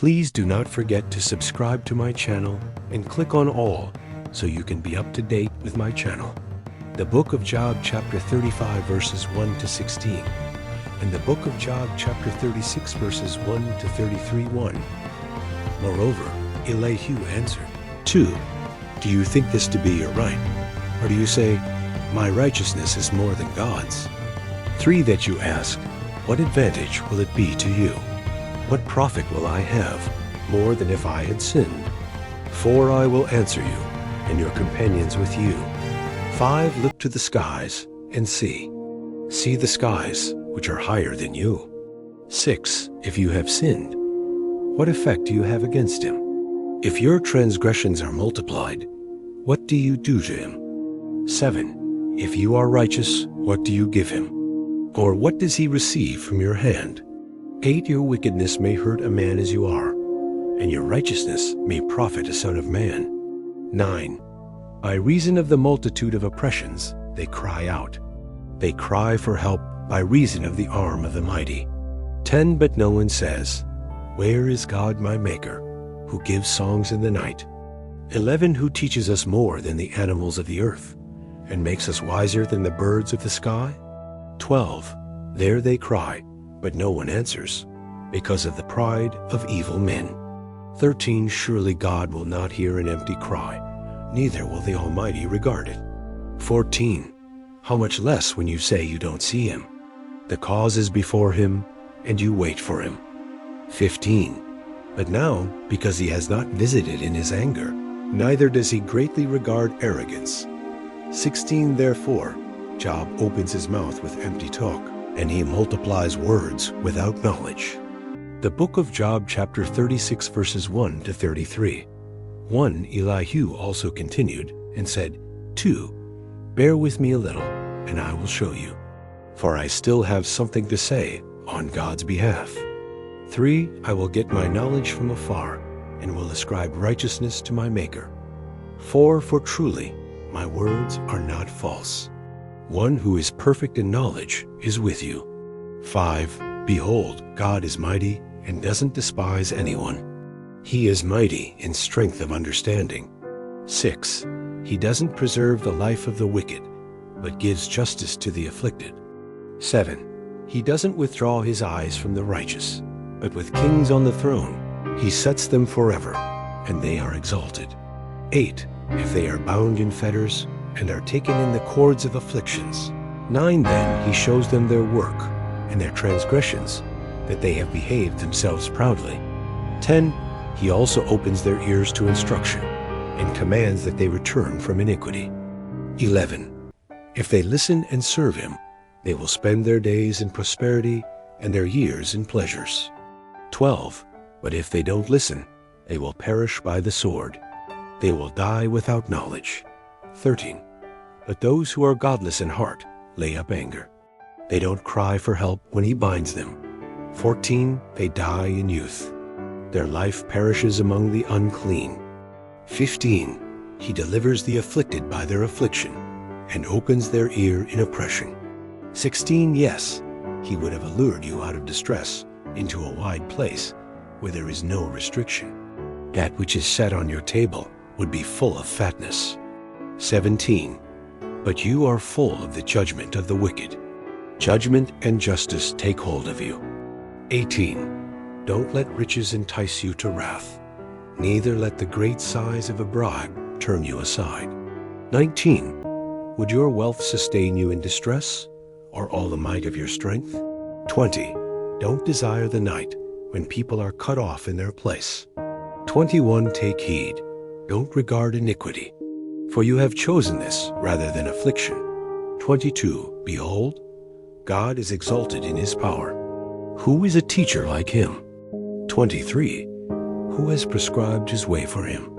Please do not forget to subscribe to my channel and click on all so you can be up to date with my channel. The Book of Job, chapter 35, verses 1 to 16, and the Book of Job, chapter 36, verses 1 to 33:1. Moreover, Elihu answered, 2. Do you think this to be your right? Or do you say, my righteousness is more than God's? 3. That you ask, what advantage will it be to you? What profit will I have, more than if I had sinned? 4. I will answer you, and your companions with you. 5. Look to the skies, and see. See the skies, which are higher than you. 6. If you have sinned, what effect do you have against him? If your transgressions are multiplied, what do you do to him? 7. If you are righteous, what do you give him? Or what does he receive from your hand? 8. Your wickedness may hurt a man as you are, and your righteousness may profit a son of man. 9. By reason of the multitude of oppressions, they cry out. They cry for help by reason of the arm of the mighty. 10. But no one says, where is God my Maker, who gives songs in the night? 11. Who teaches us more than the animals of the earth, and makes us wiser than the birds of the sky? 12. There they cry, but no one answers, because of the pride of evil men. 13. Surely God will not hear an empty cry, neither will the Almighty regard it. 14. How much less when you say you don't see him? The cause is before him, and you wait for him. 15. But now, because he has not visited in his anger, neither does he greatly regard arrogance. 16. Therefore, Job opens his mouth with empty talk, and he multiplies words without knowledge. The Book of Job, chapter 36, verses 1 to 33. 1. Elihu also continued and said, 2. Bear with me a little, and I will show you, for I still have something to say on God's behalf. 3. I will get my knowledge from afar, and will ascribe righteousness to my Maker. 4. For truly, my words are not false. One who is perfect in knowledge is with you. 5. Behold, God is mighty and doesn't despise anyone. He is mighty in strength of understanding. 6. He doesn't preserve the life of the wicked, but gives justice to the afflicted. 7. He doesn't withdraw his eyes from the righteous, but with kings on the throne, he sets them forever, and they are exalted. 8. If they are bound in fetters, and are taken in the cords of afflictions. 9. Then he shows them their work, and their transgressions, that they have behaved themselves proudly. 10. He also opens their ears to instruction, and commands that they return from iniquity. 11. If they listen and serve him, they will spend their days in prosperity, and their years in pleasures. 12. But if they don't listen, they will perish by the sword. They will die without knowledge. 13. But those who are godless in heart lay up anger. They don't cry for help when he binds them. 14. They die in youth. Their life perishes among the unclean. 15. He delivers the afflicted by their affliction, and opens their ear in oppression. 16. Yes, he would have allured you out of distress into a wide place where there is no restriction. That which is set on your table would be full of fatness. 17. But you are full of the judgment of the wicked. Judgment and justice take hold of you. 18. Don't let riches entice you to wrath, neither let the great size of a bribe turn you aside. 19. Would your wealth sustain you in distress, or all the might of your strength? 20. Don't desire the night when people are cut off in their place. 21. Take heed. Don't regard iniquity, for you have chosen this rather than affliction. 22. Behold, God is exalted in his power. Who is a teacher like him? 23. Who has prescribed his way for him?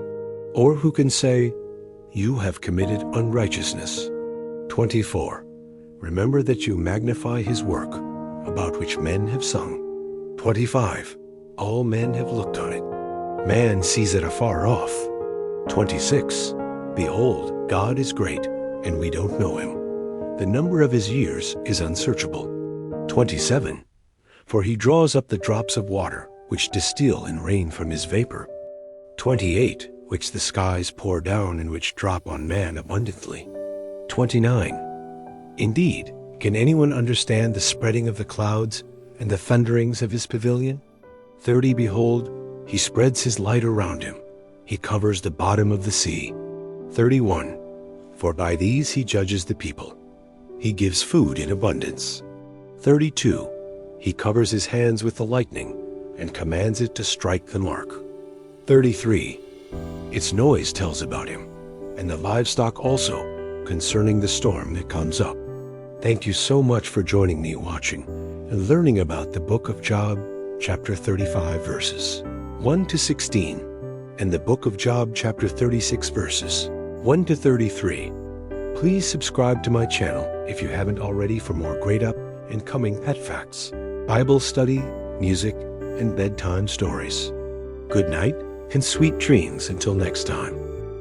Or who can say, you have committed unrighteousness? 24. Remember that you magnify his work, about which men have sung. 25. All men have looked on it. Man sees it afar off. 26. Behold, God is great, and we don't know him. The number of his years is unsearchable. 27. For he draws up the drops of water which distill and rain from his vapor. 28, which the skies pour down and which drop on man abundantly. 29, indeed, can anyone understand the spreading of the clouds and the thunderings of his pavilion? 30, behold, he spreads his light around him. He covers the bottom of the sea. 31, for by these he judges the people. He gives food in abundance. 32, he covers his hands with the lightning and commands it to strike the mark. 33, its noise tells about him, and the livestock also, concerning the storm that comes up. Thank you so much for joining me watching and learning about the book of Job, chapter 35, verses 1 to 16, and the book of Job, chapter 36, verses 1 to 33. Please subscribe to my channel if you haven't already for more great up and coming pet facts, Bible study, music, and bedtime stories. Good night and sweet dreams until next time.